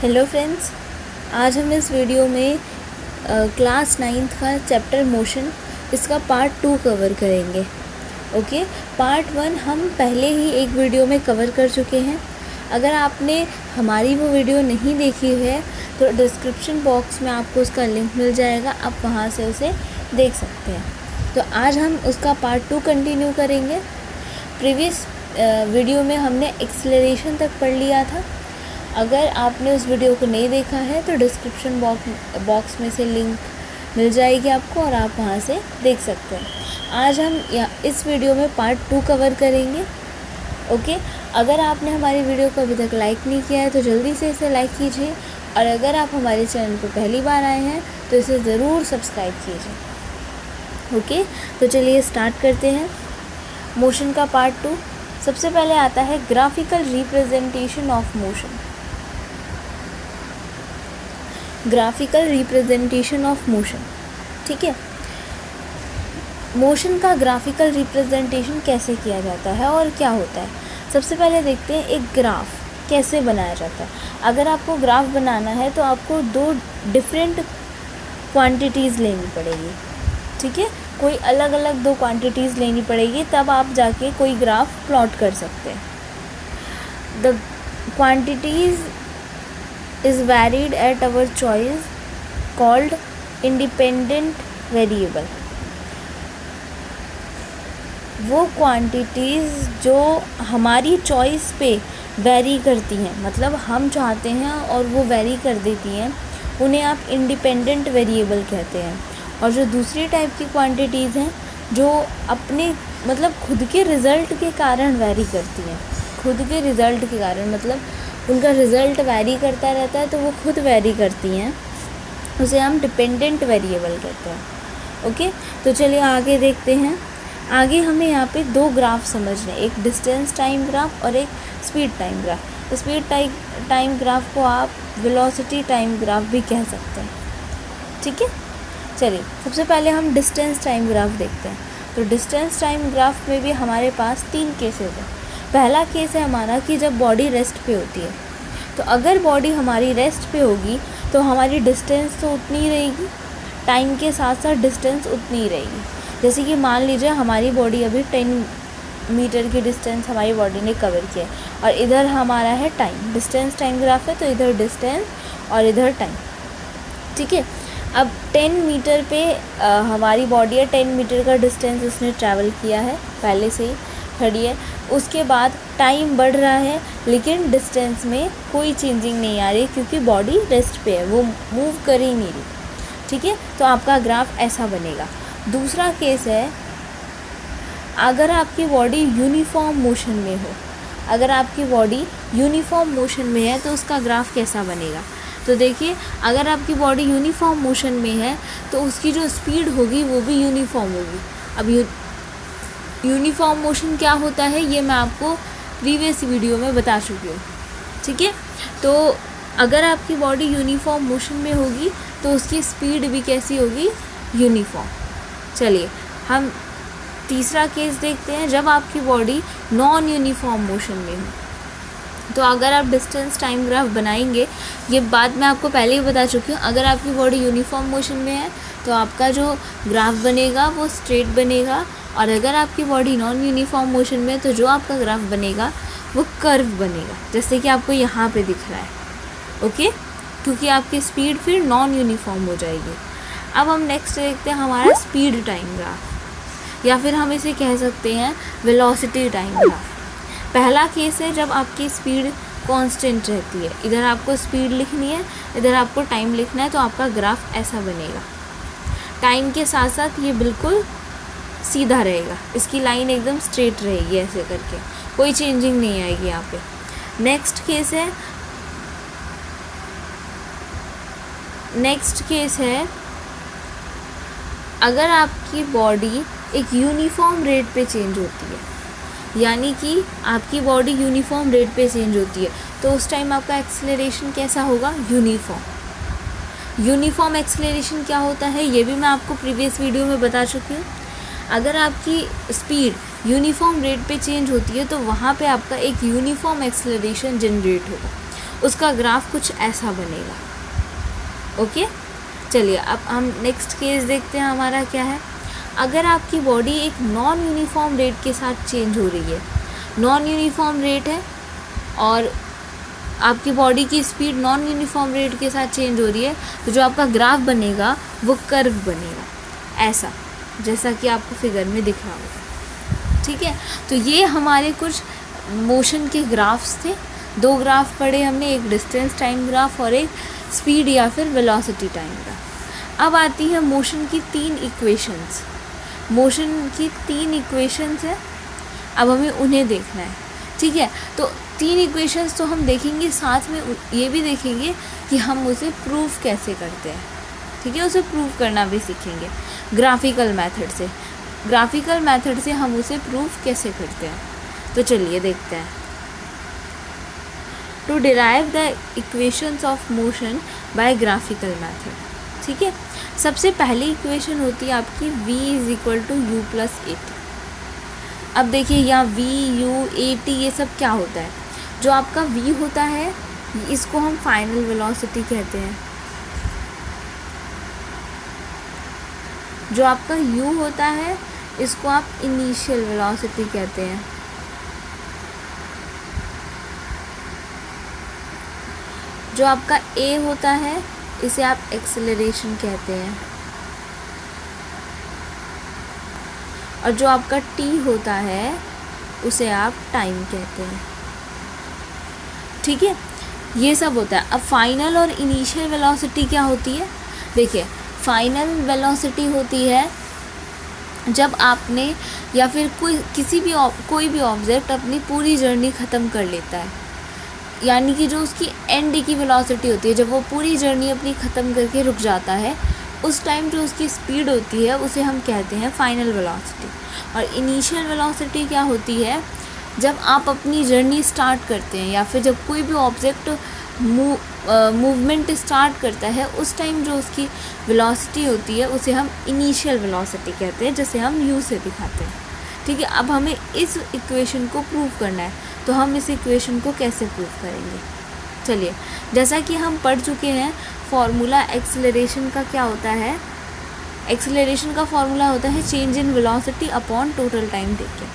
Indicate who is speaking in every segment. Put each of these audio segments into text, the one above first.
Speaker 1: Hello friends, आज हम इस वीडियो में क्लास 9th का चैप्टर मोशन इसका पार्ट 2 कवर करेंगे। ओके, पार्ट 1 हम पहले ही एक वीडियो में कवर कर चुके हैं। अगर आपने हमारी वो वीडियो नहीं देखी है तो डिस्क्रिप्शन बॉक्स में आपको उसका लिंक मिल जाएगा, आप वहाँ से उसे देख सकते हैं। तो आज हम उसका पार्ट 2 कंटिन्यू करेंगे। प्रीवियस वीडियो में हमने एक्सेलरेशन तक पढ़ लिया था। अगर आपने उस वीडियो को नहीं देखा है तो डिस्क्रिप्शन बॉक्स में से लिंक मिल जाएगी आपको और आप वहाँ से देख सकते हैं। आज हम इस वीडियो में पार्ट 2 कवर करेंगे। ओके, अगर आपने हमारी वीडियो को अभी तक लाइक नहीं किया है तो जल्दी से इसे लाइक कीजिए, और अगर आप हमारे चैनल पर पहली बार आए हैं तो इसे ज़रूर सब्सक्राइब कीजिए। ओके, तो चलिए स्टार्ट करते हैं मोशन का पार्ट 2। सबसे पहले आता है graphical representation of motion. Graphical representation of motion, ठीक है। मोशन का ग्राफिकल रिप्रेजेंटेशन कैसे किया जाता है और क्या होता है, सबसे पहले देखते हैं एक ग्राफ कैसे बनाया जाता है। अगर आपको ग्राफ बनाना है तो आपको 2 डिफरेंट क्वांटिटीज़ लेनी पड़ेगी, ठीक है। कोई अलग अलग 2 क्वांटिटीज़ लेनी पड़ेगी, तब आप जाके कोई ग्राफ प्लॉट कर सकते हैं। The quantities is varied at our choice called independent variable। वो क्वांटिटीज़ जो हमारी चॉइस पे वेरी करती हैं, मतलब हम चाहते हैं और वो वेरी कर देती हैं, उन्हें आप इंडिपेंडेंट वेरिएबल कहते हैं। और जो दूसरी टाइप की क्वांटिटीज़ हैं जो अपने मतलब खुद के रिज़ल्ट के कारण वेरी करती हैं, खुद के रिज़ल्ट के कारण मतलब उनका रिज़ल्ट वेरी करता रहता है तो वो खुद वेरी करती हैं, उसे हम डिपेंडेंट वेरिएबल कहते हैं। ओके, तो चलिए आगे देखते हैं। आगे हमें यहाँ पे 2 ग्राफ समझने, एक डिस्टेंस टाइम ग्राफ और एक speed time graph. Speed time graph को आप वेलोसिटी टाइम ग्राफ भी कह सकते हैं, ठीक है। चलिए सबसे पहले हम डिस्टेंस टाइम ग्राफ देखते हैं। तो डिस्टेंस टाइम ग्राफ में भी हमारे पास 3 केसेस हैं। पहला केस है हमारा कि जब बॉडी रेस्ट पे होती है, तो अगर बॉडी हमारी रेस्ट पे होगी तो हमारी डिस्टेंस तो उतनी ही रहेगी, टाइम के साथ साथ डिस्टेंस उतनी ही रहेगी। जैसे कि मान लीजिए हमारी बॉडी अभी 10 मीटर की डिस्टेंस हमारी बॉडी ने कवर किया है और इधर हमारा है टाइम, डिस्टेंस टाइम ग्राफ है, तो इधर डिस्टेंस और इधर टाइम, ठीक है। अब 10 मीटर पे हमारी बॉडी है, 10 मीटर का डिस्टेंस इसने ट्रैवल किया है, पहले से ही खड़ी है। उसके बाद टाइम बढ़ रहा है लेकिन डिस्टेंस में कोई चेंजिंग नहीं आ रही क्योंकि बॉडी रेस्ट पे है, वो मूव कर ही नहीं रही, ठीक है। तो आपका ग्राफ ऐसा बनेगा। दूसरा केस है अगर आपकी बॉडी यूनिफॉर्म मोशन में हो, अगर आपकी बॉडी यूनिफॉर्म मोशन में है तो उसका ग्राफ कैसा बनेगा। तो देखिए, अगर आपकी बॉडी यूनिफॉर्म मोशन में है तो उसकी जो स्पीड होगी वो भी यूनिफॉर्म होगी। अब यूनिफॉर्म मोशन क्या होता है ये मैं आपको प्रीवियस वीडियो में बता चुकी हूँ, ठीक है। तो अगर आपकी बॉडी यूनिफॉर्म मोशन में होगी तो उसकी स्पीड भी कैसी होगी, यूनिफॉर्म। चलिए हम तीसरा केस देखते हैं, जब आपकी बॉडी नॉन यूनिफॉर्म मोशन में हो। तो अगर आप डिस्टेंस टाइम ग्राफ बनाएंगे, ये बात मैं आपको पहले ही बता चुकी हूँ, अगर आपकी बॉडी यूनिफॉर्म मोशन में है तो आपका जो ग्राफ बनेगा वो स्ट्रेट बनेगा, और अगर आपकी बॉडी नॉन यूनिफॉर्म मोशन में है तो जो आपका ग्राफ बनेगा वो कर्व बनेगा, जैसे कि आपको यहाँ पे दिख रहा है। ओके, क्योंकि आपकी स्पीड फिर नॉन यूनिफॉर्म हो जाएगी। अब हम नेक्स्ट देखते हैं हमारा स्पीड टाइम ग्राफ, या फिर हम इसे कह सकते हैं वेलोसिटी टाइम ग्राफ। पहला केस है जब आपकी स्पीड कांस्टेंट रहती है, इधर आपको स्पीड लिखनी है, इधर आपको टाइम लिखना है, तो आपका ग्राफ ऐसा बनेगा। टाइम के साथ साथ ये बिल्कुल सीधा रहेगा, इसकी लाइन एकदम स्ट्रेट रहेगी, ऐसे करके कोई चेंजिंग नहीं आएगी यहाँ पे। नेक्स्ट केस है अगर आपकी बॉडी एक यूनिफॉर्म रेट पे चेंज होती है, यानी कि आपकी बॉडी यूनिफॉर्म रेट पे चेंज होती है, तो उस टाइम आपका एक्सेलरेशन कैसा होगा, यूनिफॉर्म एक्सेलरेशन क्या होता है ये भी मैं आपको प्रीवियस वीडियो में बता चुकी हूँ। अगर आपकी स्पीड यूनिफॉर्म रेट पे चेंज होती है तो वहाँ पे आपका एक यूनिफॉर्म एक्सेलरेशन जनरेट होगा। उसका ग्राफ कुछ ऐसा बनेगा। ओके, चलिए अब हम नेक्स्ट केस देखते हैं हमारा क्या है। अगर आपकी बॉडी एक नॉन यूनिफॉर्म रेट के साथ चेंज हो रही है, नॉन यूनिफॉर्म रेट है और आपकी बॉडी की स्पीड नॉन यूनिफॉर्म रेट के साथ चेंज हो रही है, तो जो आपका ग्राफ बनेगा वो कर्व बनेगा ऐसा, जैसा कि आपको फिगर में दिख रहा होगा। ठीक है, तो ये हमारे कुछ मोशन के ग्राफ्स थे। 2 ग्राफ पढ़े हमने, एक डिस्टेंस टाइम ग्राफ और एक स्पीड या फिर वेलोसिटी टाइम ग्राफ। अब आती है मोशन की 3 इक्वेशंस। मोशन की 3 इक्वेशंस है, अब हमें उन्हें देखना है। ठीक है, तो 3 इक्वेशंस तो हम देखेंगे, साथ में ये भी देखेंगे कि हम उसे प्रूव कैसे करते हैं। ठीक है, उसे प्रूव करना भी सीखेंगे ग्राफिकल मेथड से। ग्राफिकल मेथड से हम उसे प्रूव कैसे करते हैं, तो चलिए देखते हैं। To derive the equations of motion by graphical method. ठीक है, सबसे पहली इक्वेशन होती है आपकी v = u + at। अब देखिए यहाँ v, u, at ये सब क्या होता है। जो आपका v होता है इसको हम फाइनल वेलोसिटी कहते हैं। जो आपका u होता है इसको आप इनिशियल वेलोसिटी कहते हैं। जो आपका a होता है इसे आप एक्सेलरेशन कहते हैं। और जो आपका t होता है उसे आप टाइम कहते हैं। ठीक है, ये सब होता है। अब फाइनल और इनिशियल वेलोसिटी क्या होती है, देखिए फाइनल वेलोसिटी होती है जब आपने या फिर कोई भी ऑब्जेक्ट अपनी पूरी जर्नी ख़त्म कर लेता है, यानी कि जो उसकी एंड की वेलोसिटी होती है, जब वो पूरी जर्नी अपनी ख़त्म करके रुक जाता है, उस टाइम जो उसकी स्पीड होती है उसे हम कहते हैं फाइनल वेलोसिटी। और इनिशियल वेलोसिटी क्या होती है, जब आप अपनी जर्नी स्टार्ट करते हैं या फिर जब कोई भी ऑब्जेक्ट मूवमेंट स्टार्ट करता है, उस टाइम जो उसकी वेलोसिटी होती है उसे हम इनिशियल वेलोसिटी कहते हैं, जिसे हम u से दिखाते हैं। ठीक है, अब हमें इस इक्वेशन को प्रूव करना है, तो हम इस इक्वेशन को कैसे प्रूव करेंगे। चलिए, जैसा कि हम पढ़ चुके हैं, फॉर्मूला एक्सेलरेशन का क्या होता है। एक्सेलरेशन का फॉर्मूला होता है change in velocity upon total time taken.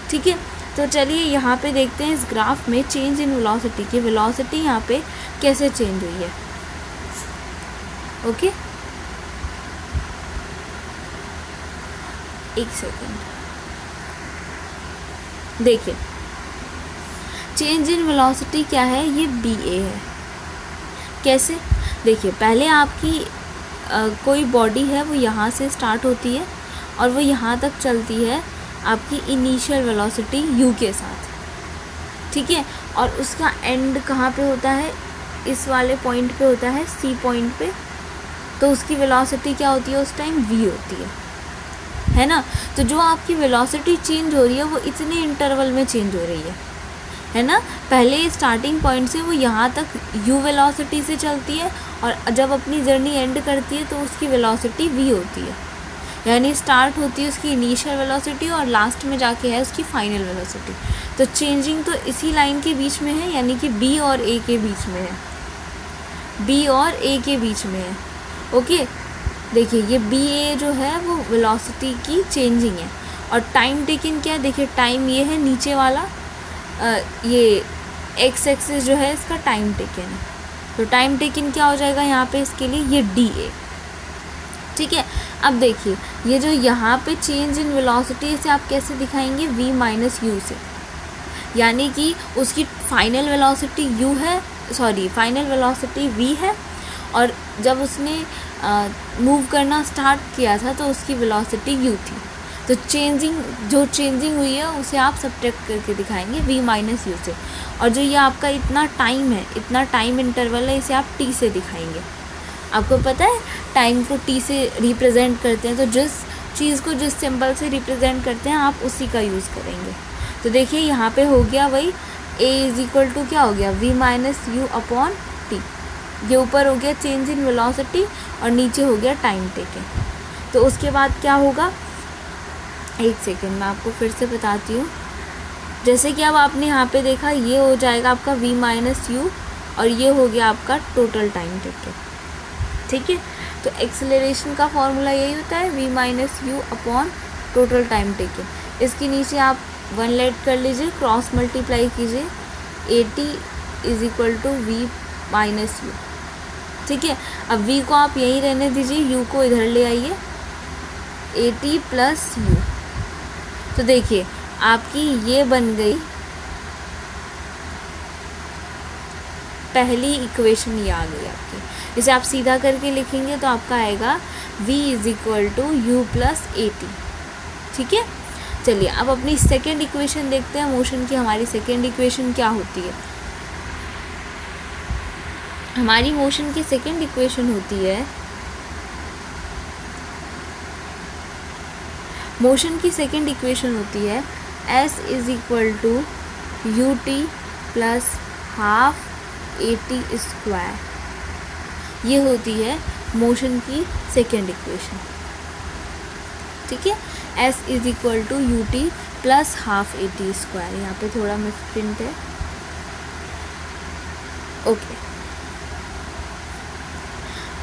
Speaker 1: ठीक है, तो चलिए यहाँ पे देखते हैं इस ग्राफ में चेंज इन वेलोसिटी की वेलोसिटी यहाँ पे कैसे चेंज हुई है। ओके, एक सेकेंड, देखिए चेंज इन वेलोसिटी क्या है, ये BA है। कैसे, देखिए पहले आपकी कोई बॉडी है वो यहाँ से स्टार्ट होती है और वो यहाँ तक चलती है आपकी इनिशियल वेलोसिटी u के साथ। ठीक है, और उसका एंड कहाँ पे होता है, इस वाले पॉइंट पे होता है, C पॉइंट पे। तो उसकी वेलोसिटी क्या होती है उस टाइम, v होती है ना। तो जो आपकी वेलोसिटी चेंज हो रही है वो इतने इंटरवल में चेंज हो रही है ना। पहले स्टार्टिंग पॉइंट से वो यहाँ तक u वेलोसिटी से चलती है और जब अपनी जर्नी एंड करती है तो उसकी वेलोसिटी v होती है, यानी स्टार्ट होती है उसकी इनिशियल वेलोसिटी और लास्ट में जाके है उसकी फाइनल वेलोसिटी। तो चेंजिंग तो इसी लाइन के बीच में है, यानी कि B और A के बीच में है, B और A के बीच में है। ओके, देखिए ये BA जो है वो वेलोसिटी की चेंजिंग है। और टाइम टेकन क्या है, देखिए टाइम ये है नीचे वाला, ये x एक्सिस जो है इसका टाइम टेकन है। तो टाइम टेकन क्या हो जाएगा यहाँ पे इसके लिए, ये DA। ठीक है, अब देखिए ये जो यहाँ पे चेंज इन वेलोसिटी इसे आप कैसे दिखाएंगे, v - u से, यानी कि उसकी फाइनल वेलोसिटी u है, फाइनल वेलोसिटी v है, और जब उसने मूव करना स्टार्ट किया था तो उसकी वेलोसिटी u थी। तो जो चेंजिंग हुई है उसे आप सब्ट्रैक्ट करके दिखाएंगे v - u से। और जो ये आपका इतना टाइम है, इतना टाइम इंटरवल है, इसे आप t से दिखाएंगे। आपको पता है टाइम को t से रिप्रेजेंट करते हैं, तो जिस चीज़ को जिस सिंबल से रिप्रेजेंट करते हैं आप उसी का यूज़ करेंगे। तो देखिए यहाँ पे हो गया वही a = क्या हो गया, v - u अपॉन t। ये ऊपर हो गया चेंज इन वेलोसिटी और नीचे हो गया टाइम टेकन। तो उसके बाद क्या होगा, एक सेकेंड मैं आपको फिर से बताती हूँ। जैसे कि अब आपने यहाँ पे देखा, ये हो जाएगा आपका v - u और ये हो गया आपका टोटल टाइम टेकन। ठीक है, तो एक्सेलरेशन का फॉर्मूला यही होता है v minus u upon total time taken. इसके नीचे आप 1 लेट कर लीजिए, क्रॉस मल्टीप्लाई कीजिए, AT is equal to v minus u. ठीक है, अब v को आप यहीं रहने दीजिए, u को इधर ले आइए, AT प्लस यू। तो देखिए आपकी ये बन गई पहली इक्वेशन, ये आ गई आपकी। इसे आप सीधा करके लिखेंगे तो आपका आएगा v is equal to u plus AT। ठीक है, चलिए अब अपनी सेकेंड इक्वेशन देखते हैं मोशन की। हमारी सेकेंड इक्वेशन क्या होती है? हमारी मोशन की सेकेंड इक्वेशन होती है, मोशन की सेकेंड इक्वेशन होती है s is equal to U T plus half AT square. ये होती है मोशन की सेकेंड इक्वेशन। ठीक है, s is equal to U T plus half AT square. यहाँ पे थोड़ा मिसप्रिंट है, ओके।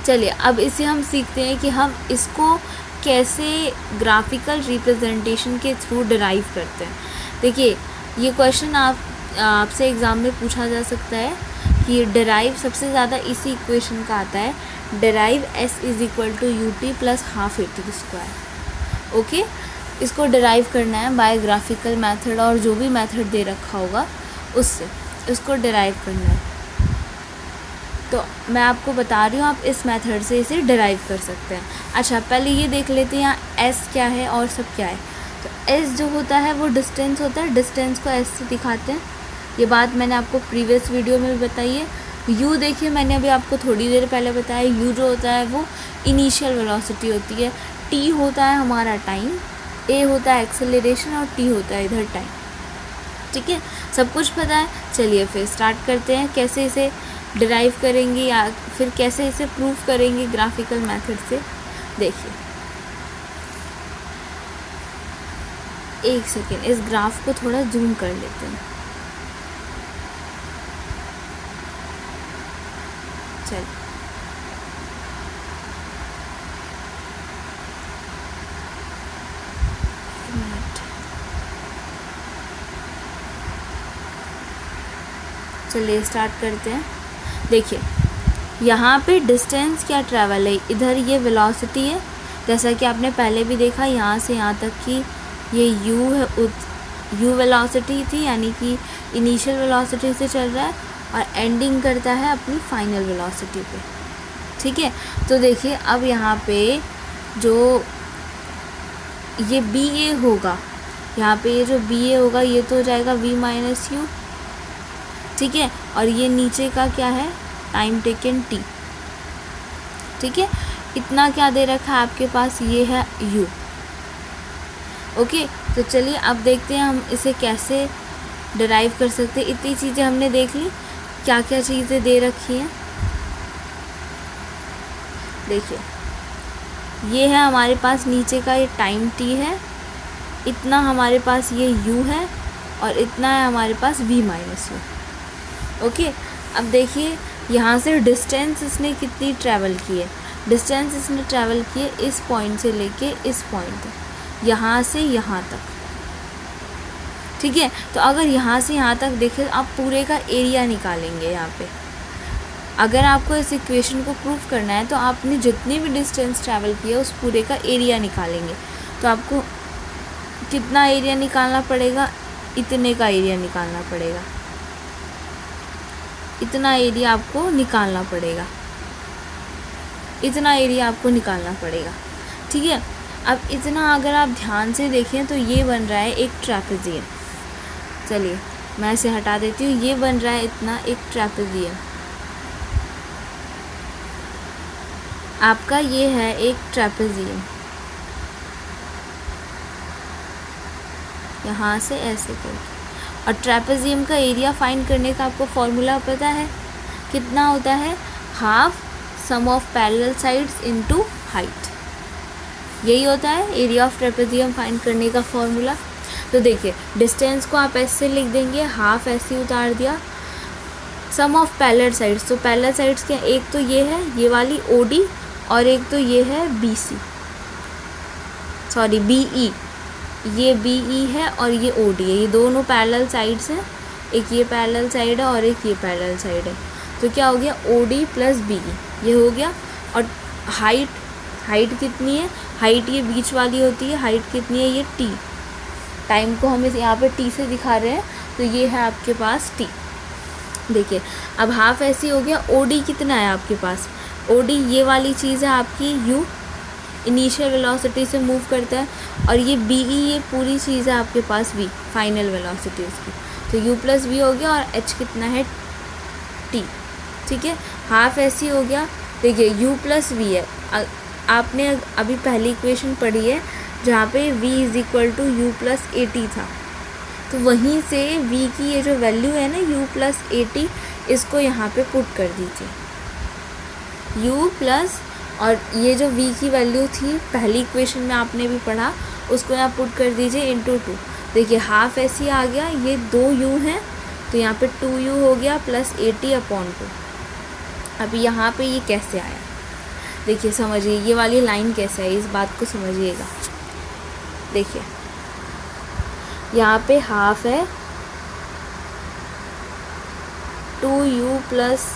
Speaker 1: चलिए अब इसे हम सीखते हैं कि हम इसको कैसे ग्राफिकल रिप्रेजेंटेशन के थ्रू डिराइव करते हैं। देखिए ये क्वेश्चन आपसे एग्ज़ाम में पूछा जा सकता है कि डिराइव सबसे ज़्यादा इसी इक्वेशन का आता है, derive s is equal to U T plus half AT square. Okay, इसको डिराइव करना है बाय ग्राफिकल मेथड, और जो भी मेथड दे रखा होगा उससे इसको डिराइव करना है। तो मैं आपको बता रही हूँ, आप इस मेथड से इसे डिराइव कर सकते हैं। अच्छा पहले ये देख लेते हैं यहाँ s क्या है और सब क्या है। तो s जो होता है वो डिस्टेंस होता है, डिस्टेंस को s से दिखाते हैं। ये बात मैंने आपको प्रीवियस वीडियो में भी बताई है। u देखिए मैंने अभी आपको थोड़ी देर पहले बताया, u जो होता है वो इनिशियल वेलोसिटी होती है, t होता है हमारा टाइम, a होता है एक्सेलरेशन और t होता है इधर टाइम। ठीक है, सब कुछ पता है। चलिए फिर स्टार्ट करते हैं, कैसे इसे डिराइव करेंगे या फिर कैसे इसे प्रूव करेंगे ग्राफिकल मेथड से। देखिए एक सेकेंड, इस ग्राफ को थोड़ा जूम कर लेते हैं। चलिए चलिए स्टार्ट करते हैं। देखिए यहाँ पे डिस्टेंस क्या ट्रैवल है, इधर ये वेलोसिटी है, जैसा कि आपने पहले भी देखा यहाँ से यहाँ तक कि ये u है, u वेलोसिटी थी, यानी कि इनिशियल वेलोसिटी से चल रहा है और एंडिंग करता है अपनी फाइनल वेलोसिटी पे। ठीक है, तो देखिए अब यहाँ पे जो ये BA होगा, यहाँ पे ये जो BA होगा ये तो हो जाएगा v माइनस यू। ठीक है, और ये नीचे का क्या है, टाइम टेकन t। ठीक है, इतना क्या दे रखा है आपके पास, ये है u। ओके, तो चलिए अब देखते हैं हम इसे कैसे डिराइव कर सकते हैं। इतनी चीज़ें हमने देख ली, क्या क्या चीज़ें दे रखी हैं। देखिए ये है हमारे पास नीचे का ये टाइम t है, इतना हमारे पास ये u है और इतना है हमारे पास v माइनस यू। ओके, अब देखिए यहाँ से डिस्टेंस इसने कितनी ट्रैवल की है, डिस्टेंस इसने ट्रैवल की है इस पॉइंट से लेके इस पॉइंट तक, यहाँ से यहाँ तक। ठीक है, तो अगर यहाँ से यहाँ तक देखें आप पूरे का एरिया निकालेंगे। यहाँ पे अगर आपको इस इक्वेशन को प्रूव करना है तो आपने जितनी भी डिस्टेंस ट्रैवल की है उस पूरे का एरिया निकालेंगे। तो आपको कितना एरिया निकालना पड़ेगा, इतने का एरिया निकालना पड़ेगा, इतना एरिया आपको निकालना पड़ेगा, इतना एरिया आपको निकालना पड़ेगा। ठीक है, अब इतना अगर आप ध्यान से देखें तो ये बन रहा है एक ट्रैपेजियम। चलिए मैं इसे हटा देती हूँ, ये बन रहा है इतना एक ट्रैपेजियम। आपका ये है एक ट्रैपेजियम, यहाँ से ऐसे करके। और ट्रैपेजियम का एरिया फाइंड करने का आपको फॉर्मूला पता है, कितना होता है, half sum of parallel sides into height. यही होता है एरिया ऑफ ट्रैपेजियम फाइंड करने का फॉर्मूला। तो देखिए डिस्टेंस को आप ऐसे लिख देंगे, हाफ ऐसे उतार दिया, सम ऑफ पैरेलल साइड्स, तो पैरेलल साइड्स क्या, एक तो ये है ये वाली OD और एक तो ये है BE, ये BE है और ये OD है, ये दोनों पैरेलल साइड्स हैं, एक ये पैरेलल साइड है और एक ये पैरेलल साइड है। तो क्या हो गया, OD प्लस BE ये हो गया। और हाइट कितनी है, हाइट ये बीच वाली होती है, हाइट कितनी है, ये T, टाइम को हम इस यहाँ पे T से दिखा रहे हैं, तो ये है आपके पास T। देखिए अब हाफ ऐसी हो गया। OD कितना है आपके पास, OD ये वाली चीज़ है आपकी U, इनिशियल वेलोसिटी से मूव करता है, और ये BE ये पूरी चीज़ है आपके पास V, फाइनल वेलोसिटी उसकी। तो U प्लस V हो गया और H कितना है T, ठीक है। हाफ ऐसी हो गया। देखिए U प्लस V है, आपने अभी पहली इक्वेशन पढ़ी है जहाँ पे V is equal to U plus AT था, तो वहीं से V की ये जो वैल्यू है ना U प्लस AT, इसको यहाँ पे पुट कर दीजिए। U प्लस, और ये जो V की वैल्यू थी पहली इक्वेशन में आपने भी पढ़ा, उसको यहाँ पुट कर दीजिए इंटू 2। देखिए हाफ ऐसी आ गया, ये 2U हैं तो यहाँ पे 2U हो गया प्लस AT अपॉन 2। अब यहाँ पे ये कैसे आया, देखिए समझिए ये वाली लाइन कैसे है, इस बात को समझिएगा। देखिए यहाँ पे हाफ है 2U plus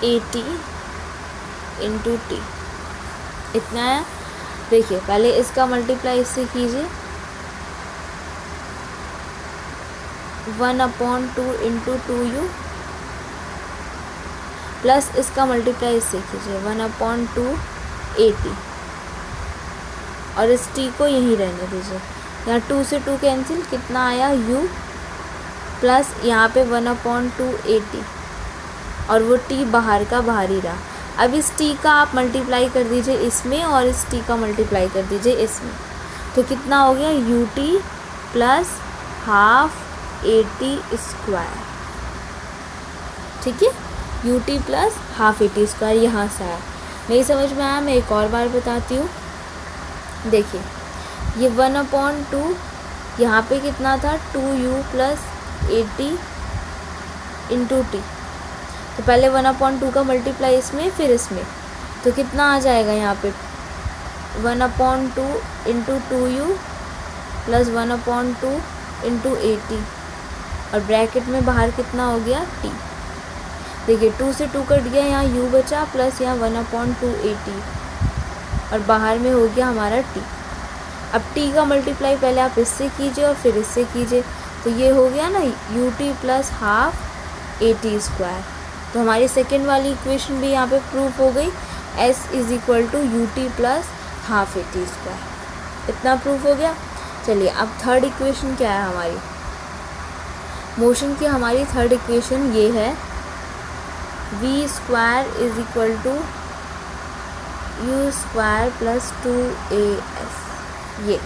Speaker 1: AT into T, इतना है। देखिए पहले इसका मल्टीप्लाई इससे कीजिए, 1/2 इंटू 2U प्लस इसका मल्टीप्लाई इससे कीजिए 1/2 AT, और इस T को यहीं रहने दीजिए। यहाँ 2 से 2 कैंसिल, कितना आया U प्लस यहाँ पे 1/2 AT, और वो T बाहर का बाहर ही रहा। अब इस T का आप मल्टीप्लाई कर दीजिए इसमें, और इस T का मल्टीप्लाई कर दीजिए इसमें, तो कितना हो गया UT plus half AT square, ठीक है। UT plus half AT square यहाँ से आया। नहीं समझ में आया, मैं एक और बार बताती हूँ। देखिए ये 1/2 यहाँ पे कितना था 2U plus AT into T, तो पहले 1/2 का मल्टीप्लाई इसमें फिर इसमें, तो कितना आ जाएगा यहाँ पे 1/2 into 2U plus 1/2 into AT, और ब्रैकेट में बाहर कितना हो गया T। देखिए 2 से 2 कट गया, यहाँ U बचा प्लस यहाँ 1/2 AT, और बाहर में हो गया हमारा T। अब T का मल्टीप्लाई पहले आप इससे कीजिए और फिर इससे कीजिए, तो ये हो गया ना UT plus half AT square. तो हमारी सेकेंड वाली इक्वेशन भी यहाँ पे प्रूफ हो गई, S is equal to UT plus half AT square, इतना प्रूफ हो गया। चलिए अब थर्ड इक्वेशन क्या है हमारी, मोशन की हमारी थर्ड इक्वेशन ये है, V square is equal to U square plus 2AS, ये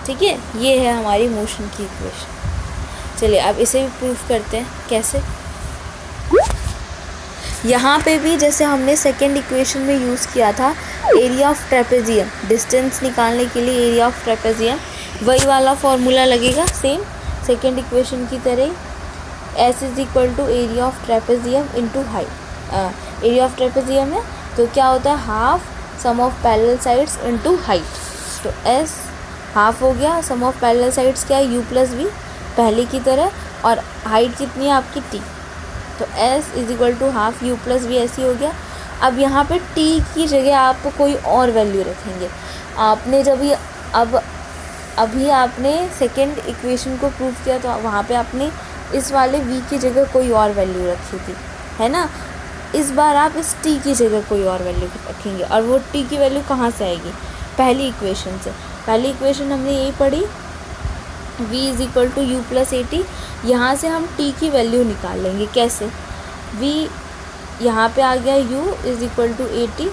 Speaker 1: ठीक है, ये है हमारी मोशन की इक्वेशन। चलिए अब इसे भी प्रूफ करते हैं, कैसे। यहाँ पे भी जैसे हमने सेकेंड इक्वेशन में यूज़ किया था एरिया ऑफ ट्रेपेजियम, डिस्टेंस निकालने के लिए एरिया ऑफ ट्रेपेजियम, वही वाला फॉर्मूला लगेगा सेम सेकेंड इक्वेशन की तरह। S is equal to area of trapezium into height, area of trapezium है तो क्या होता है half sum of parallel sides into height, तो S हाफ हो गया, सम ऑफ पैरेलल साइड्स क्या है U प्लस V पहले की तरह, और हाइट कितनी है आपकी T, तो S is equal to half U plus V ऐसी हो गया। अब यहाँ पे T की जगह आप कोई और वैल्यू रखेंगे। आपने जब ये अभी आपने सेकेंड इक्वेशन को प्रूव किया तो वहाँ पे आपने इस वाले V की जगह कोई और वैल्यू रखी थी, है ना। इस बार आप इस T की जगह कोई और वैल्यू रखेंगे, और वो T की वैल्यू कहाँ से आएगी, पहली इक्वेशन से। पहली इक्वेशन हमने यही पढ़ी V is equal to U plus AT, यहाँ से हम T की वैल्यू निकाल लेंगे। कैसे, V यहाँ पे आ गया U is equal to AT,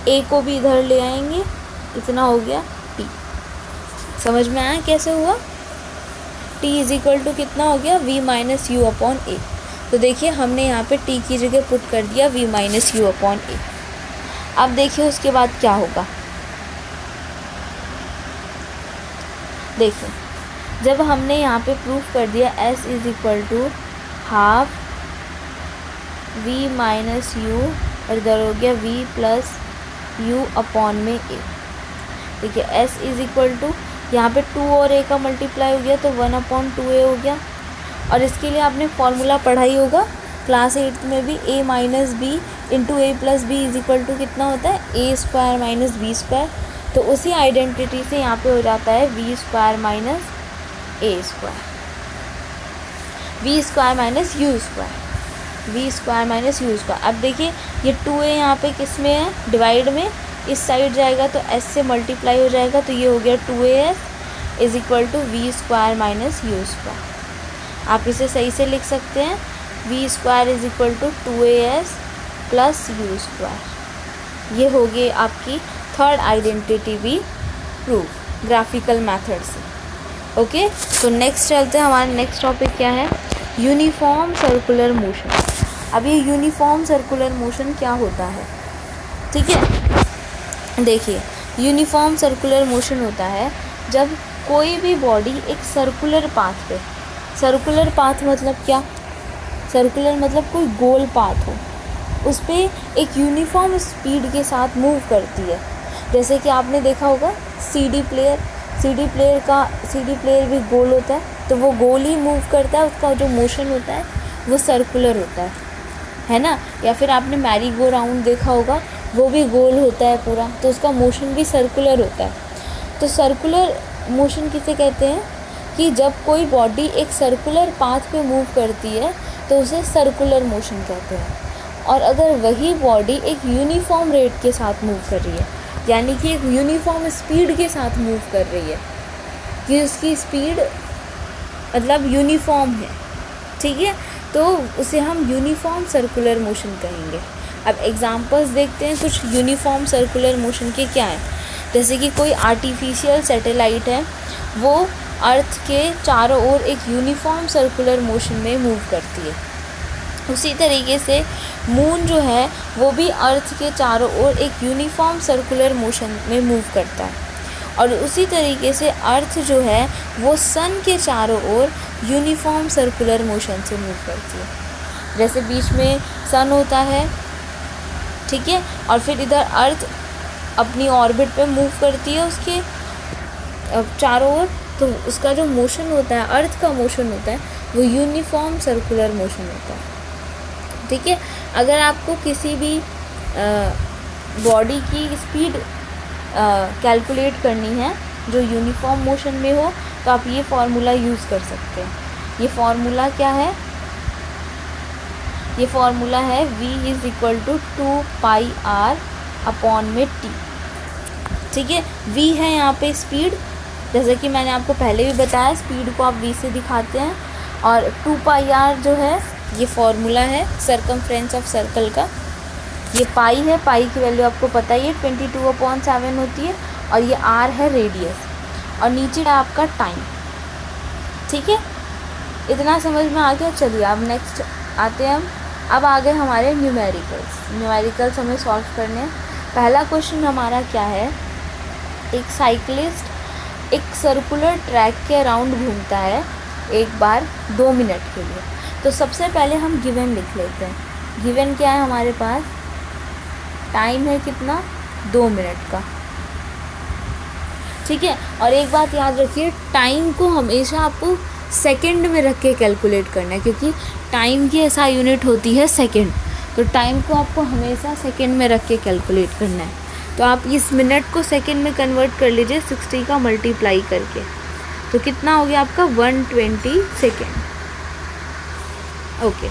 Speaker 1: A को भी इधर ले आएंगे, इतना हो गया T। समझ में आया कैसे हुआ, T इज़ इक्वल टू कितना हो गया V minus U upon A। तो देखिए हमने यहाँ पे T की जगह पुट कर दिया V minus U upon A। अब देखिए उसके बाद क्या होगा, देखिए जब हमने यहाँ पे प्रूफ कर दिया s is equal to half v minus u और इधर हो गया v प्लस यू अपॉन में a। ठीक है, s इज इक्वल टू यहाँ पे 2 और a का मल्टीप्लाई हो गया तो 1/2a हो गया। और इसके लिए आपने फॉर्मूला पढ़ा ही होगा क्लास 8 में भी, a minus b into a plus b is equal to कितना होता है, a square minus b square. तो उसी आइडेंटिटी से यहाँ पे हो जाता है v square minus a square, v square minus u square, v square minus u square. अब देखिए ये 2a यहाँ पे किस में है, डिवाइड में, इस साइड जाएगा तो s से मल्टीप्लाई हो जाएगा तो ये हो गया 2as is equal to v square minus u square. आप इसे सही से लिख सकते हैं, v square is equal to 2as plus u square. ये होगी आपकी थर्ड आइडेंटिटी भी प्रूफ ग्राफिकल मेथड से। ओके, तो नेक्स्ट चलते हैं, हमारा नेक्स्ट टॉपिक क्या है, यूनिफॉर्म सर्कुलर मोशन। अब ये यूनिफॉर्म सर्कुलर मोशन क्या होता है, ठीक है। देखिए यूनिफॉर्म सर्कुलर मोशन होता है जब कोई भी बॉडी एक सर्कुलर पाथ पे, सर्कुलर पाथ मतलब क्या, सर्कुलर मतलब कोई गोल पाथ हो, उस पर एक यूनिफॉर्म स्पीड के साथ मूव करती है। जैसे कि आपने देखा होगा सीडी प्लेयर भी गोल होता है तो वो गोल ही मूव करता है, उसका जो मोशन होता है वो सर्कुलर होता है ना। या फिर आपने मैरी गो राउंड देखा होगा, वो भी गोल होता है पूरा, तो उसका मोशन भी सर्कुलर होता है। तो सर्कुलर मोशन किसे कहते हैं कि जब कोई बॉडी एक सर्कुलर पाथ पे मूव करती है तो उसे सर्कुलर मोशन कहते हैं। और अगर वही बॉडी एक यूनिफॉर्म रेट के साथ मूव कर रही है, यानी कि एक यूनिफॉर्म स्पीड के साथ मूव कर रही है, कि उसकी स्पीड मतलब यूनिफॉर्म है, ठीक है, तो उसे हम यूनिफॉर्म सर्कुलर मोशन कहेंगे। अब एग्जांपल्स देखते हैं कुछ यूनिफॉर्म सर्कुलर मोशन के क्या हैं। जैसे कि कोई आर्टिफिशियल सैटेलाइट है, वो अर्थ के चारों ओर एक यूनिफॉर्म सर्कुलर मोशन में मूव करती है। उसी तरीके से मून जो है वो भी अर्थ के चारों ओर एक यूनिफॉर्म सर्कुलर मोशन में मूव करता है। और उसी तरीके से अर्थ जो है वो सन के चारों ओर यूनिफॉर्म सर्कुलर मोशन से मूव करती है। जैसे बीच में सन होता है, ठीक है, और फिर इधर अर्थ अपनी ऑर्बिट पे मूव करती है उसके चारों ओर, तो उसका जो मोशन होता है, अर्थ का मोशन होता है, वो यूनिफॉर्म सर्कुलर मोशन होता है, ठीक है। अगर आपको किसी भी बॉडी की स्पीड कैलकुलेट करनी है जो यूनिफॉर्म मोशन में हो, तो आप ये फार्मूला यूज़ कर सकते हैं। ये फार्मूला क्या है, ये फार्मूला है v is equal to 2πr upon में t, ठीक है। v है यहाँ पे स्पीड, जैसे कि मैंने आपको पहले भी बताया, स्पीड को आप v से दिखाते हैं। और 2πr जो है ये फार्मूला है सर्कमफ्रेंस ऑफ सर्कल का। ये पाई है, पाई की वैल्यू आपको पता ही है 22/7 होती है। और ये r है रेडियस, और नीचे है आपका टाइम, ठीक है। इतना समझ में आ गया। चलिए अब नेक्स्ट आते हैं हम। अब आ गए हमारे न्यूमेरिकल्स हमें सॉल्व करने हैं। पहला क्वेश्चन हमारा क्या है, एक साइकिलिस्ट एक सर्कुलर ट्रैक के अराउंड घूमता है एक बार 2 मिनट के लिए। तो सबसे पहले हम गिवन लिख लेते हैं। गिवन क्या है हमारे पास, टाइम है कितना, 2 मिनट का, ठीक है। और एक बात याद रखिए, टाइम को हमेशा आपको सेकंड में रख के कैलकुलेट करना है, क्योंकि टाइम की ऐसा यूनिट होती है सेकंड, तो टाइम को आपको हमेशा सेकंड में रख के कैलकुलेट करना है। तो आप इस मिनट को सेकंड में कन्वर्ट कर लीजिए 60 का मल्टीप्लाई करके, तो कितना हो गया आपका 120 सेकेंड। ओके,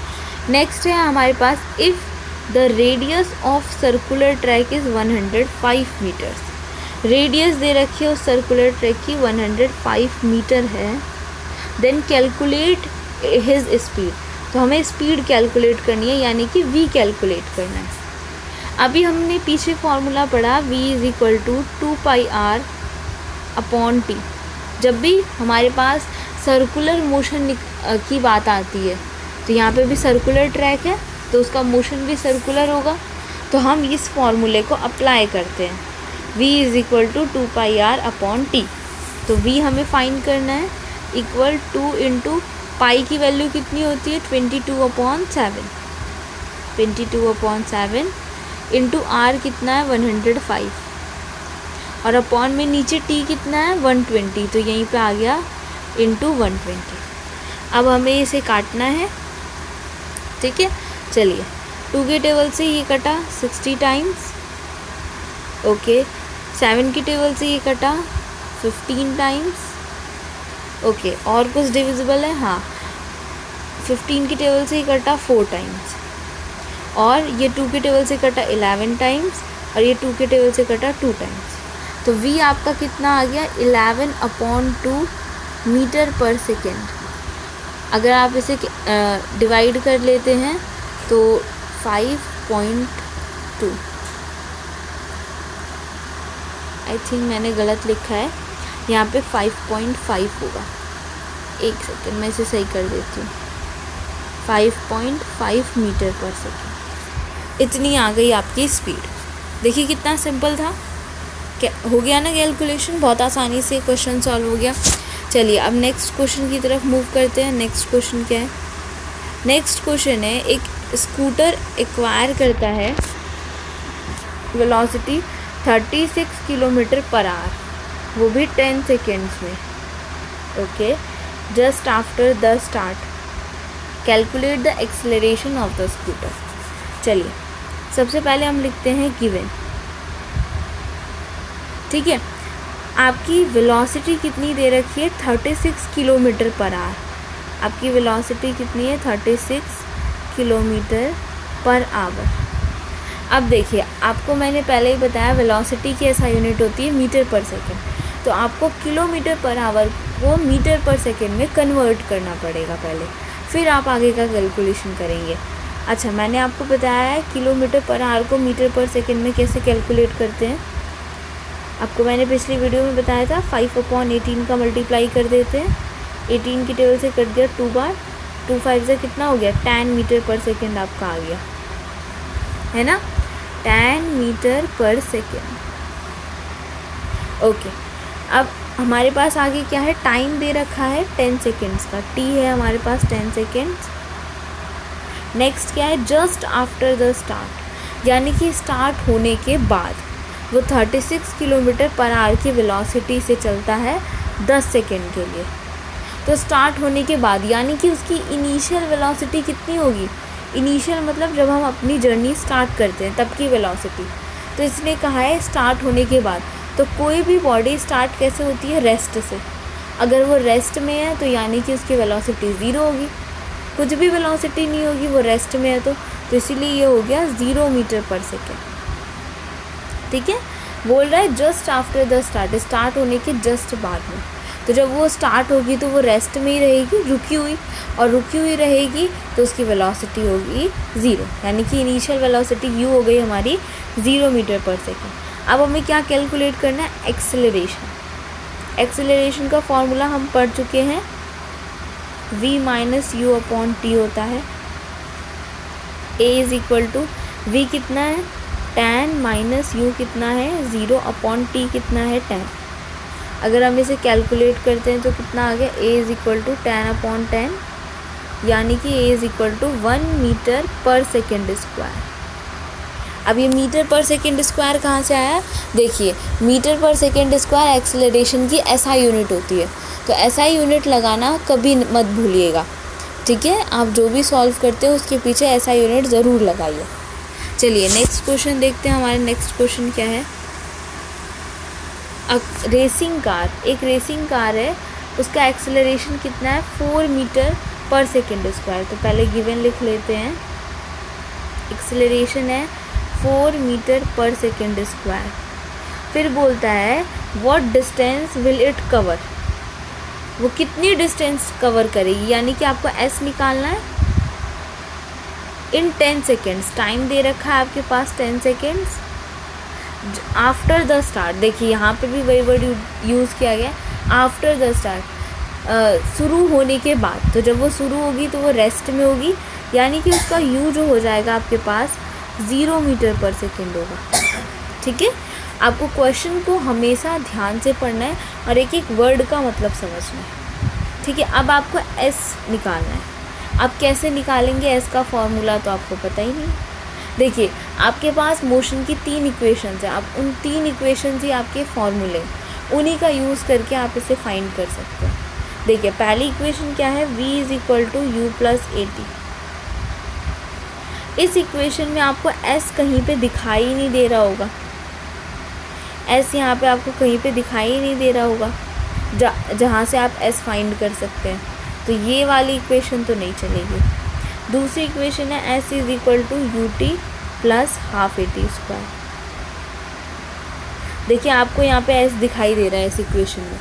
Speaker 1: नेक्स्ट है हमारे पास, if the radius of circular track is 105 metres. Radius दे रखी है उस सर्कुलर ट्रैक की 105 मीटर है, देन कैलकुलेट हिज स्पीड। तो हमें स्पीड कैलकुलेट करनी है, यानी कि v कैलकुलेट करना है। अभी हमने पीछे फॉर्मूला पढ़ा v is equal to 2πr upon t। जब भी हमारे पास सर्कुलर मोशन की बात आती है, तो यहाँ पे भी सर्कुलर ट्रैक है तो उसका मोशन भी सर्कुलर होगा, तो हम इस फॉर्मूले को अप्लाई करते हैं, v is equal to 2πr upon t। तो v हमें फाइंड करना है, इक्वल 2 इंटू पाई की वैल्यू कितनी होती है 22/7, 22/7 इंटू आर कितना है 105 और अपॉन में नीचे टी कितना है 120, तो यहीं पे आ गया इंटू 120। अब हमें इसे काटना है, ठीक है। चलिए 2 के टेबल से ये कटा 60 टाइम्स, ओके। 7 की टेबल से ये कटा 15 टाइम्स, ओके। और कुछ डिविजिबल है, हाँ। 15 की टेबल से ये कटा 4 टाइम्स और ये 2 के टेबल से कटा 11 टाइम्स और ये 2 के टेबल से कटा 2 टाइम्स। तो v आपका कितना आ गया 11/2 मीटर पर सेकेंड। अगर आप इसे डिवाइड कर लेते हैं तो 5.2, आई थिंक मैंने गलत लिखा है, यहाँ पे 5.5 होगा। एक सेकेंड मैं इसे सही कर देती हूँ, 5.5 मीटर पर सेकेंड। इतनी आ गई आपकी स्पीड। देखिए कितना सिंपल था, क्या हो गया ना कैलकुलेशन, बहुत आसानी से क्वेश्चन सॉल्व हो गया। चलिए अब नेक्स्ट क्वेश्चन की तरफ मूव करते हैं। नेक्स्ट क्वेश्चन क्या है? नेक्स्ट क्वेश्चन है, एक स्कूटर एक्वायर करता है वेलोसिटी 36 किलोमीटर पर आवर, वो भी 10 सेकेंड्स में, okay. Just after the start calculate the acceleration of the scooter. चलिए सबसे पहले हम लिखते हैं गिवन, ठीक है। आपकी वेलोसिटी कितनी दे रखी है 36 किलोमीटर पर आवर। आपकी वेलोसिटी कितनी है 36 किलोमीटर पर आवर। अब देखिए आपको मैंने पहले ही बताया वेलोसिटी की ऐसा यूनिट होती है मीटर पर सेकेंड, तो आपको किलोमीटर पर आवर को मीटर पर सेकेंड में कन्वर्ट करना पड़ेगा पहले, फिर आप आगे का कैलकुलेशन करेंगे। अच्छा, मैंने आपको बताया है किलोमीटर पर आवर को मीटर पर सेकेंड में कैसे कैलकुलेट करते हैं। आपको मैंने पिछली वीडियो में बताया था 5/18 का मल्टीप्लाई कर देते हैं, 18 की टेबल से कट दिया 2 बार, 2 5 से कितना हो गया 10 मीटर पर सेकेंड आपका आ गया, है ना, 10 मीटर पर सेकेंड, ओके। अब हमारे पास आगे क्या है, टाइम दे रखा है 10 सेकेंड्स का, टी है हमारे पास 10 सेकेंड्स। नेक्स्ट क्या है, जस्ट आफ्टर द स्टार्ट, यानी कि स्टार्ट होने के बाद वो 36 किलोमीटर पर आवर की वेलोसिटी से चलता है 10 सेकेंड के लिए। तो स्टार्ट होने के बाद यानी कि उसकी इनिशियल वेलोसिटी कितनी होगी, इनिशियल मतलब जब हम अपनी जर्नी स्टार्ट करते हैं तब की वेलोसिटी। तो इसने कहा है स्टार्ट होने के बाद, तो कोई भी बॉडी स्टार्ट कैसे होती है, रेस्ट से। अगर वो रेस्ट में है तो यानी कि उसकी वेलोसिटी 0 होगी, कुछ भी वेलोसिटी नहीं होगी, वो रेस्ट में है तो इसीलिए ये हो गया 0 मीटर पर सेकेंड, ठीक है। बोल रहा है just after the start, start होने के जस्ट बाद में। तो जब वो स्टार्ट होगी तो वो रेस्ट में ही रहेगी, रुकी हुई, और रुकी हुई रहेगी तो उसकी वेलोसिटी होगी 0, यानी कि इनिशियल वेलोसिटी u हो गई हमारी 0 मीटर पर सेकेंड। अब हमें क्या कैलकुलेट करना है, एक्सेलरेशन। एक्सेलरेशन का फॉर्मूला हम पढ़ चुके हैं, v - u/t होता है। a = v कितना है 10 - u कितना है 0/t कितना है 10। अगर हम इसे कैलकुलेट करते हैं तो कितना आ गया, a = 10/10, यानी कि a = 1 मीटर पर सेकेंड स्क्वायर। अब ये मीटर पर सेकेंड स्क्वायर कहाँ से आया, देखिए मीटर पर सेकेंड स्क्वायर एक्सेलरेशन की SI यूनिट होती है, तो SI यूनिट लगाना कभी मत भूलिएगा, ठीक है। आप जो भी सॉल्व करते हो उसके पीछे SI यूनिट ज़रूर लगाइए। चलिए नेक्स्ट क्वेश्चन देखते हैं। हमारे नेक्स्ट क्वेश्चन क्या है, रेसिंग कार, एक रेसिंग कार है, उसका एक्सेलरेशन कितना है 4 मीटर पर सेकेंड स्क्वायर। तो पहले गिवन लिख लेते हैं, एक्सेलरेशन है 4 मीटर पर सेकेंड स्क्वायर। फिर बोलता है what distance will it cover, वो कितनी डिस्टेंस कवर करेगी, यानी कि आपको S निकालना है इन 10 सेकेंड्स। टाइम दे रखा है आपके पास 10 सेकेंड्स आफ्टर द स्टार्ट। देखिए यहाँ पे भी वही वर्ड यूज़ किया गया, आफ्टर द स्टार्ट, शुरू होने के बाद। तो जब वो शुरू होगी तो वो रेस्ट में होगी, यानी कि उसका u जो हो जाएगा आपके पास 0 मीटर पर सेकेंड होगा, ठीक है। आपको क्वेश्चन को हमेशा ध्यान से पढ़ना है और एक एक वर्ड का मतलब समझना है, ठीक है, अब आपको एस निकालना है। अब कैसे निकालेंगे एस का फॉर्मूला, तो आपको पता ही नहीं। देखिए, आपके पास मोशन की 3 इक्वेशंस हैं, अब उन 3 इक्वेशंस ही आपके फॉर्मूले, उन्हीं का यूज़ करके आप इसे फाइंड कर सकते हैं। देखिए, पहली इक्वेशन क्या है, v is equal to u plus a t. इस इक्वेशन में आपको s कहीं पे दिखाई नहीं दे रहा होगा, s यहाँ पे आपको कहीं पे दिखाई नहीं दे रहा होगा जहाँ से आप s फाइंड कर सकते हैं, तो ये वाली इक्वेशन तो नहीं चलेगी। दूसरी इक्वेशन है s is equal to U T plus half A T square. देखिए, आपको यहाँ पे s दिखाई दे रहा है इस इक्वेशन में,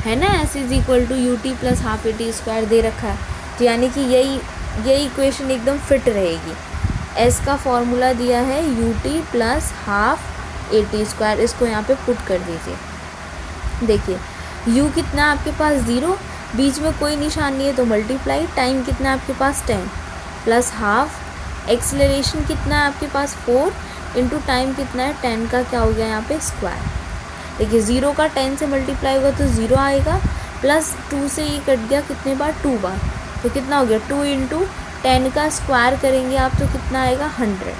Speaker 1: है ना, s is equal to U T plus half A T square दे रखा है, तो यानी कि यही इक्वेशन एकदम फिट रहेगी। s का फॉर्मूला दिया है U T plus half A T square, इसको यहाँ पे पुट कर दीजिए। देखिए, u कितना आपके पास 0, बीच में कोई निशान नहीं है तो मल्टीप्लाई, टाइम कितना आपके पास 10 प्लस हाफ, एक्सेलरेशन कितना है आपके पास 4 इंटू टाइम कितना है 10 का क्या हो गया यहाँ पे स्क्वायर। देखिए, 0 का 10 से मल्टीप्लाई होगा तो 0 आएगा, प्लस 2 से ये कट गया कितने बार, 2 बार, तो कितना हो गया 2 इंटू 10 का स्क्वायर करेंगे आप तो कितना आएगा 100।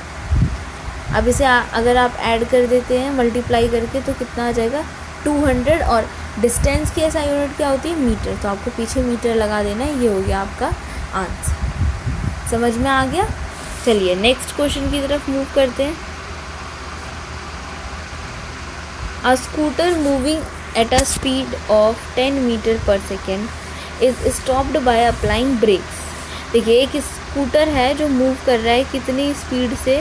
Speaker 1: अब इसे अगर आप ऐड कर देते हैं मल्टीप्लाई करके तो कितना आ जाएगा 200, और डिस्टेंस की ऐसा यूनिट क्या होती है, मीटर, तो आपको पीछे मीटर लगा देना है। ये हो गया आपका आंसर, समझ में आ गया। चलिए नेक्स्ट क्वेश्चन की तरफ मूव करते हैं। A scooter moving at a speed of 10 metre पर second is stopped by applying brakes। देखिए, एक स्कूटर है जो मूव कर रहा है कितनी स्पीड से,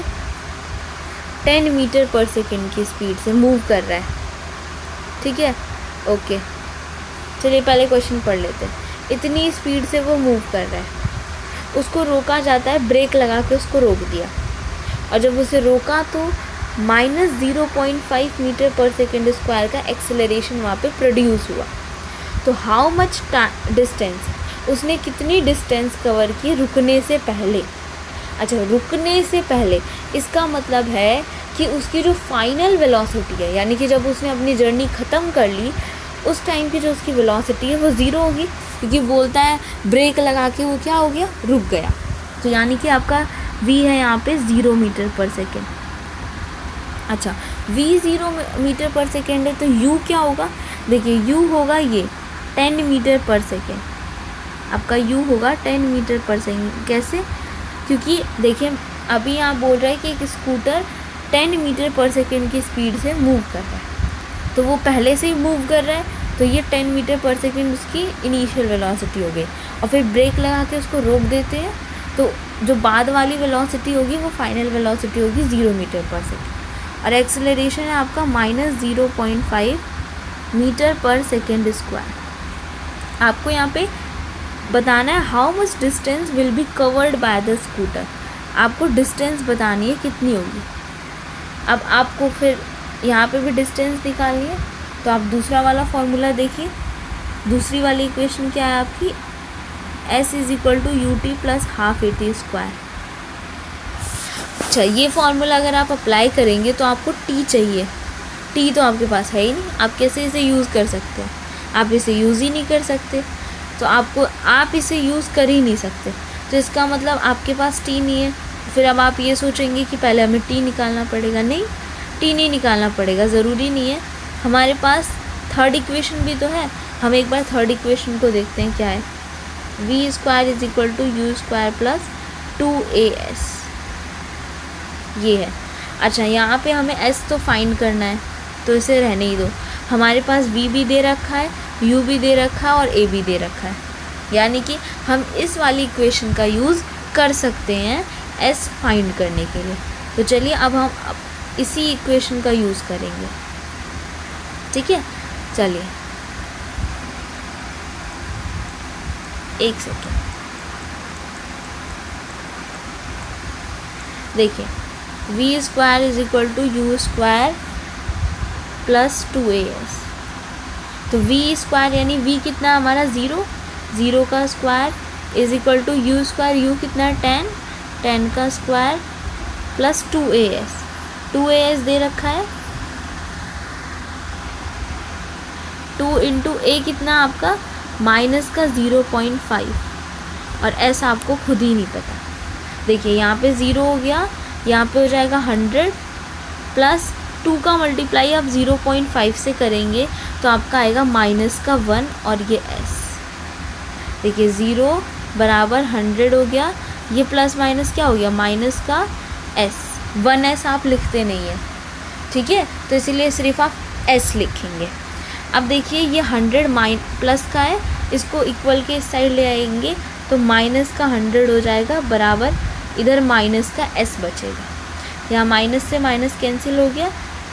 Speaker 1: 10 मीटर पर सेकेंड की स्पीड से मूव कर रहा है, ठीक है, ओके। चलिए पहले क्वेश्चन पढ़ लेते हैं। इतनी स्पीड से वो मूव कर रहा है, उसको रोका जाता है, ब्रेक लगा के उसको रोक दिया, और जब उसे रोका तो -0.5 मीटर पर सेकेंड स्क्वायर का एक्सेलरेशन वहाँ पे प्रोड्यूस हुआ। तो हाउ मच डिस्टेंस, उसने कितनी डिस्टेंस कवर की रुकने से पहले। अच्छा, रुकने से पहले इसका मतलब है कि उसकी जो फाइनल वेलोसिटी है, यानी कि जब उसने अपनी जर्नी ख़त्म कर ली उस टाइम की जो उसकी वेलोसिटी है वो 0 होगी, क्योंकि बोलता है ब्रेक लगा के वो क्या हो गया, रुक गया। तो यानी कि आपका v है यहाँ पे 0 मीटर पर सेकेंड। अच्छा, v 0 मीटर पर सेकेंड है तो u क्या होगा, देखिए u होगा ये 10 मीटर पर सेकेंड, आपका u होगा 10 मीटर पर सेकेंड। कैसे, क्योंकि देखिए अभी आप बोल रहे हैं कि एक स्कूटर 10 मीटर पर सेकेंड की स्पीड से मूव कर रहा है, तो वो पहले से ही मूव कर रहा है, तो ये 10 मीटर पर सेकेंड उसकी इनिशियल वेलोसिटी हो गई, और फिर ब्रेक लगा के उसको रोक देते हैं, तो जो बाद वाली वेलोसिटी होगी वो फाइनल वेलोसिटी होगी 0 मीटर पर सेकेंड, और एक्सेलरेशन है आपका -0.5 मीटर पर सेकेंड स्क्वायर। आपको यहाँ पे बताना है how much distance will be covered by the scooter, आपको डिस्टेंस बतानी है कितनी होगी। अब आपको फिर यहाँ पे भी डिस्टेंस निकालनी है, तो आप दूसरा वाला फॉर्मूला देखिए। दूसरी वाली इक्वेशन क्या है आपकी, s is equal to U T plus half A T square. अच्छा, ये फार्मूला अगर आप अप्लाई करेंगे तो आपको t चाहिए, t तो आपके पास है ही नहीं, आप कैसे इसे यूज़ कर सकते हैं, आप इसे यूज़ ही नहीं कर सकते, तो आप इसे यूज़ कर ही नहीं सकते, तो इसका मतलब आपके पास t नहीं है। फिर अब आप ये सोचेंगे कि पहले हमें t निकालना पड़ेगा, नहीं, t नहीं निकालना पड़ेगा, ज़रूरी नहीं है, हमारे पास थर्ड इक्वेशन भी तो है। हम एक बार थर्ड इक्वेशन को देखते हैं क्या है, v square is equal to u square plus 2as, ये है। अच्छा, यहाँ पे हमें s तो फाइंड करना है, तो इसे रहने ही दो। हमारे पास v भी दे रखा है, u भी दे रखा है और a भी दे रखा है, यानी कि हम इस वाली इक्वेशन का यूज़ कर सकते हैं s फाइंड करने के लिए। तो चलिए अब हम इसी इक्वेशन का यूज़ करेंगे, ठीक है। चलिए एक सेकेंड, देखिए v square is equal to u square plus 2as, तो v स्क्वायर यानी v कितना हमारा 0 का square is equal to u square, u कितना 10 का स्क्वायर प्लस 2as दे रखा है, 2 इंटू a कितना आपका माइनस का 0.5 और एस आपको खुद ही नहीं पता। देखिए यहाँ पे 0 हो गया, यहाँ पे हो जाएगा 100 प्लस 2 का मल्टीप्लाई आप 0.5 से करेंगे तो आपका आएगा माइनस का 1 और ये एस। देखिए 0 बराबर 100 हो गया, ये प्लस माइनस क्या हो गया माइनस का एस। 1s आप लिखते नहीं हैं, ठीक है, तो इसीलिए सिर्फ आप s लिखेंगे। अब देखिए ये 100 प्लस का है, इसको इक्वल के इस साइड ले आएंगे तो माइनस का 100 हो जाएगा बराबर इधर माइनस का s बचेगा। यहाँ माइनस से माइनस कैंसिल हो गया,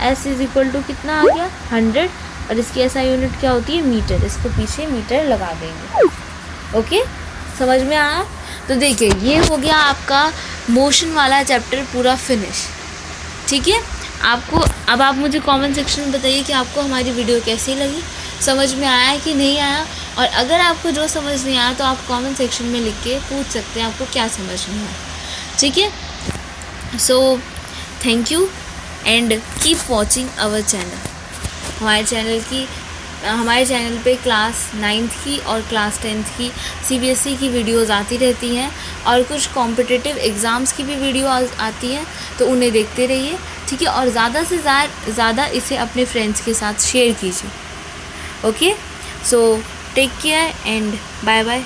Speaker 1: s इज इक्वल टू कितना आ गया 100 और इसकी SI यूनिट क्या होती है मीटर, इसको पीछे मीटर लगा देंगे। ओके, समझ में आया? तो देखिए ये हो गया आपका मोशन वाला चैप्टर पूरा फिनिश, ठीक है। आपको अब आप मुझे कमेंट सेक्शन में बताइए कि आपको हमारी वीडियो कैसी लगी, समझ में आया कि नहीं आया, और अगर आपको जो समझ नहीं आया तो आप कमेंट सेक्शन में लिख के पूछ सकते हैं आपको क्या समझ नहीं आया, ठीक है। So thank you and keep watching our channel. हमारे चैनल पे क्लास 9th की और क्लास 10th की CBSE की वीडियोस आती रहती हैं और कुछ कॉम्पिटिटिव एग्ज़ाम्स की भी वीडियो आती हैं, तो उन्हें देखते रहिए, ठीक है। और ज़्यादा से ज़्यादा इसे अपने फ्रेंड्स के साथ शेयर कीजिए। Okay, so take care and bye bye.